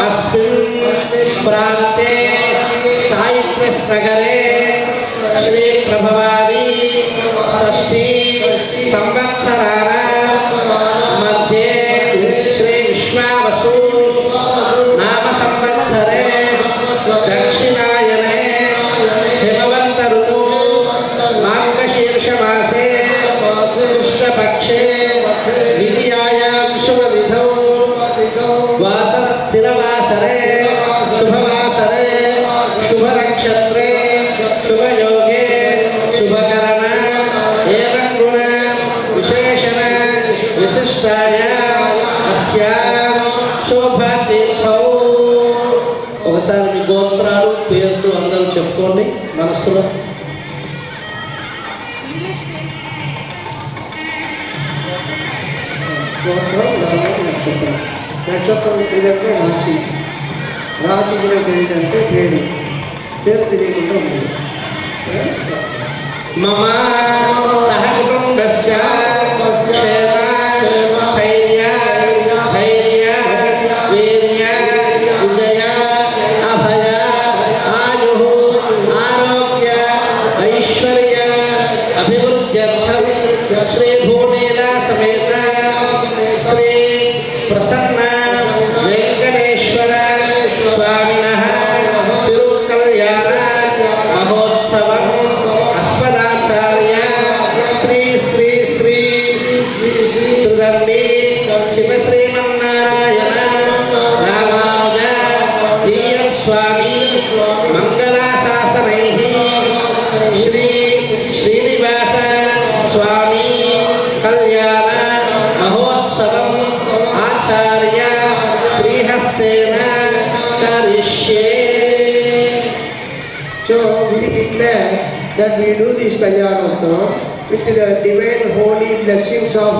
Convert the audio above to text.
अस्मिन् प्रान्ते साइप्रस नगरे श्री प्रभवादी षष्ठी संवत्सराणां मध्ये श्री विश्वावसु नाम संवत्सरे दक्षिणायने हेमवंत ऋतु मार्गशीर्ष मासे कृष्णपक्षे द्वितीयायां शुभतिथौ वासर स्थिरवासरे शुभवासरे शुभनक्षत्रे शुभयोगे शुभकरण एवं गुण विशेषण विशिष्टाय अस्यां శోభాతీర్థౌ. ఒకసారి మీ గోత్రాలు పేర్లు అందరూ చెప్పుకోండి మనస్సులో. గోత్రం నక్షత్రం. నక్షత్రం తెలియదంటే రాశి, రాశి కూడా తెలియదంటే పేరు, పేరు తెలియకుండా ఉండదు. మమ సహకుటుంబస్య క్షేమ స్థైర్య ధైర్య వీర్య విజయ అభయ ఆయు ఆరోగ్య ఐశ్వర్య అభివృద్ధ్యర్థం శ్రీ భూనీల సమేత శ్రీ ప్రసన్న వెంకటేశ్వర స్వామినః తిరుకల్యాణ మహోత్సవం అస్మదాచార్య శ్రీ శ్రీ శ్రీ త్రిదండి శివ శ్రీమన్నారాయణ రామానుజ ధీయర్ స్వామి మంగళాశాసనైః శ్రీ శ్రీనివాస స్వామి కళ్యాణ మహోత్సవం ఆచార్య శ్రీహస్తేన కరిష్యే. So we declare that we do this Kalyanotsavam with the divine holy blessings of